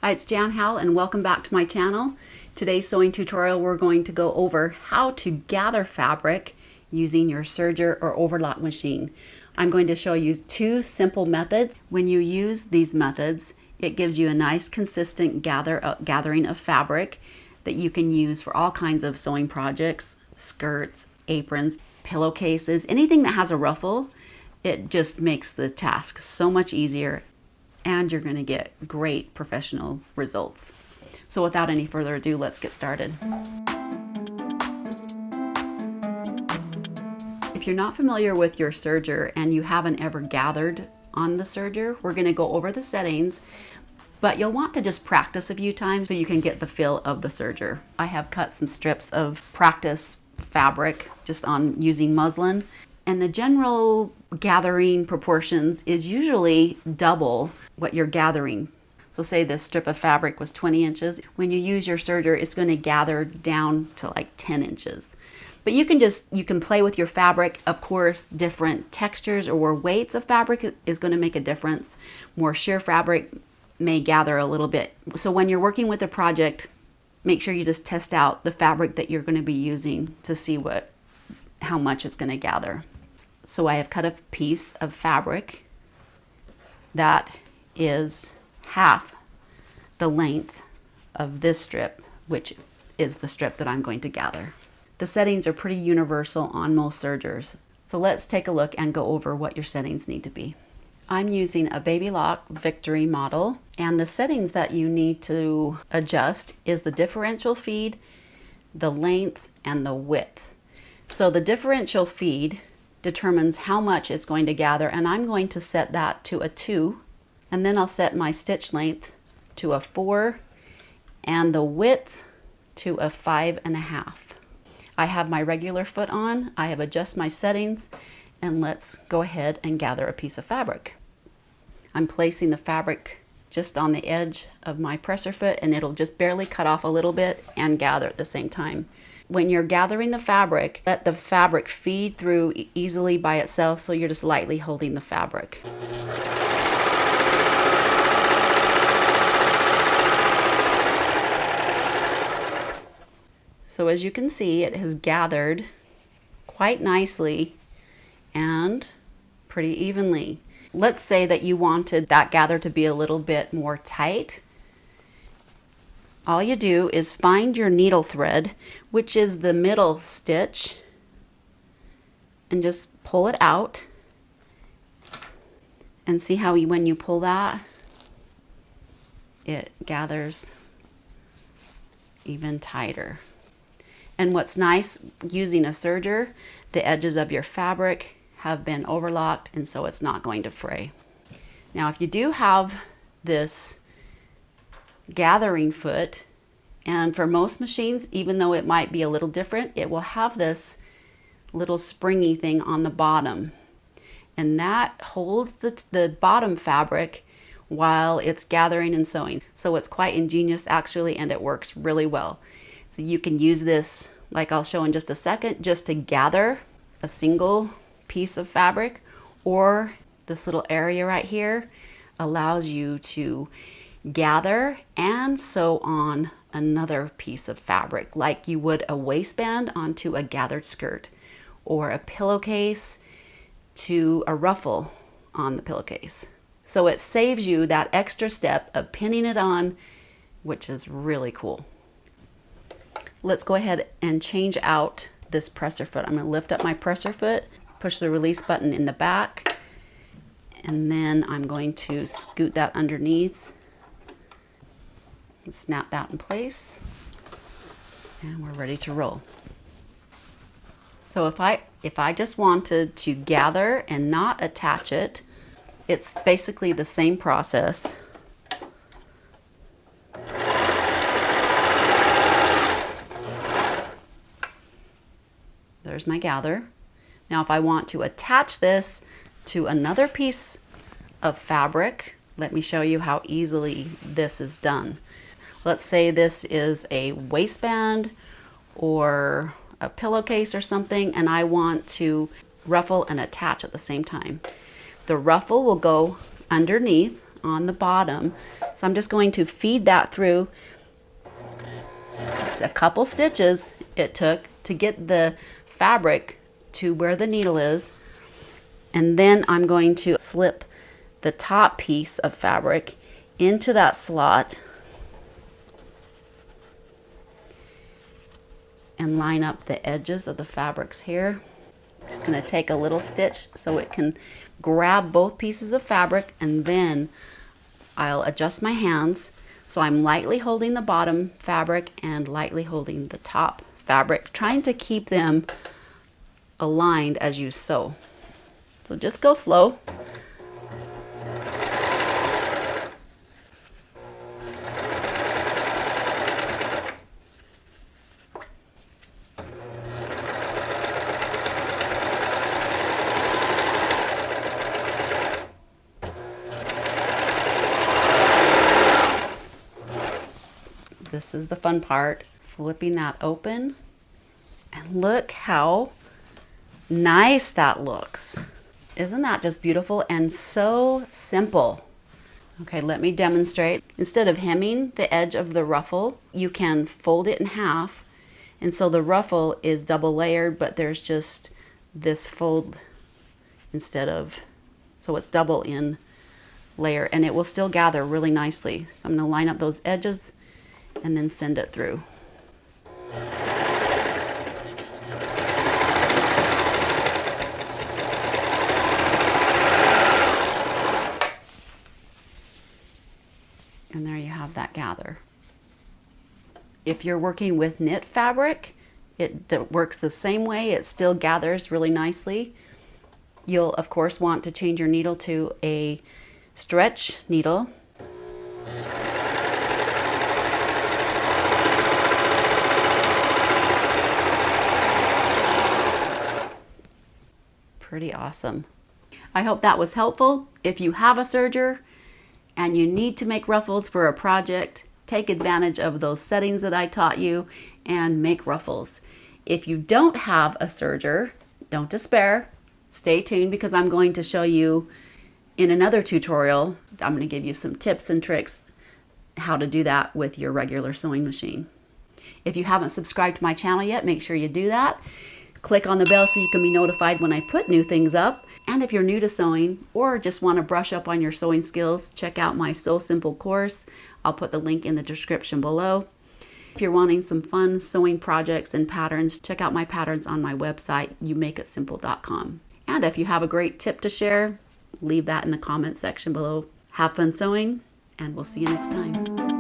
Hi, it's Jan Howell and welcome back to my channel. Today's sewing tutorial we're going to go over how to gather fabric using your serger or overlock machine. I'm going to show you two simple methods. When you use these methods, it gives you a nice consistent gathering of fabric that you can use for all kinds of sewing projects, skirts, aprons, pillowcases, anything that has a ruffle. It just makes the task so much easier and you're going to get great professional results. So without any further ado, let's get started. If you're not familiar with your serger and you haven't ever gathered on the serger, we're going to go over the settings, but you'll want to just practice a few times so you can get the feel of the serger. I have cut some strips of practice fabric just on using muslin, and the general gathering proportions is usually double what you're gathering. So say this strip of fabric was 20 inches. When you use your serger, it's going to gather down to like 10 inches. But you can play with your fabric. Of course, different textures or weights of fabric is going to make a difference. More sheer fabric may gather a little bit. So when you're working with a project, make sure you just test out the fabric that you're going to be using to see how much it's going to gather. So I have cut a piece of fabric that is half the length of this strip, which is the strip that I'm going to gather. The settings are pretty universal on most sergers. So let's take a look and go over what your settings need to be. I'm using a Baby Lock Victory model, and the settings that you need to adjust is the differential feed, the length, and the width. So the differential feed determines how much it's going to gather, and I'm going to set that to a 2, and then I'll set my stitch length to a 4 and the width to a 5.5. I have my regular foot on. I have adjusted my settings, and let's go ahead and gather a piece of fabric. I'm placing the fabric just on the edge of my presser foot, and it'll just barely cut off a little bit and gather at the same time. When you're gathering the fabric, let the fabric feed through easily by itself, so you're just lightly holding the fabric. So as you can see, it has gathered quite nicely and pretty evenly. Let's say that you wanted that gather to be a little bit more tight. All you do is find your needle thread, which is the middle stitch, and just pull it out. And see how when you pull that, it gathers even tighter. And what's nice, using a serger, the edges of your fabric have been overlocked, and so it's not going to fray. Now, if you do have this gathering foot, and for most machines, even though it might be a little different, it will have this little springy thing on the bottom, and that holds the bottom fabric while it's gathering and sewing. So it's quite ingenious actually, and it works really well. So you can use this, like I'll show in just a second, just to gather a single piece of fabric, or this little area right here allows you to gather and sew on another piece of fabric, like you would a waistband onto a gathered skirt, or a pillowcase to a ruffle on the pillowcase. So it saves you that extra step of pinning it on, which is really cool. Let's go ahead and change out this presser foot. I'm going to lift up my presser foot, push the release button in the back, and then I'm going to scoot that underneath and snap that in place, and we're ready to roll. So if I just wanted to gather and not attach it, it's basically the same process. There's my gather. Now if I want to attach this to another piece of fabric, let me show you how easily this is done. Let's say this is a waistband or a pillowcase or something, and I want to ruffle and attach at the same time. The ruffle will go underneath on the bottom. So I'm just going to feed that through. Just a couple stitches it took to get the fabric to where the needle is. And then I'm going to slip the top piece of fabric into that slot and line up the edges of the fabrics here. I'm just going to take a little stitch so it can grab both pieces of fabric, and then I'll adjust my hands so I'm lightly holding the bottom fabric and lightly holding the top fabric, trying to keep them aligned as you sew. So just go slow. This is the fun part, flipping that open, and look how nice that looks. Isn't that just beautiful and so simple? Okay, let me demonstrate. Instead of hemming the edge of the ruffle, you can fold it in half, and so the ruffle is double layered, but there's just this fold instead of, so it's double in layer, and it will still gather really nicely. So I'm going to line up those edges and then send it through. And there you have that gather. If you're working with knit fabric, it works the same way. It still gathers really nicely. You'll of course want to change your needle to a stretch needle. Pretty awesome. I hope that was helpful. If you have a serger and you need to make ruffles for a project, take advantage of those settings that I taught you and make ruffles. If you don't have a serger, don't despair. Stay tuned because I'm going to show you in another tutorial. I'm going to give you some tips and tricks how to do that with your regular sewing machine. If you haven't subscribed to my channel yet, make sure you do that. Click on the bell so you can be notified when I put new things up. And if you're new to sewing or just want to brush up on your sewing skills, check out my Sew Simple course. I'll put the link in the description below. If you're wanting some fun sewing projects and patterns, check out my patterns on my website, youmakeitsimple.com. And if you have a great tip to share, leave that in the comment section below. Have fun sewing, and we'll see you next time.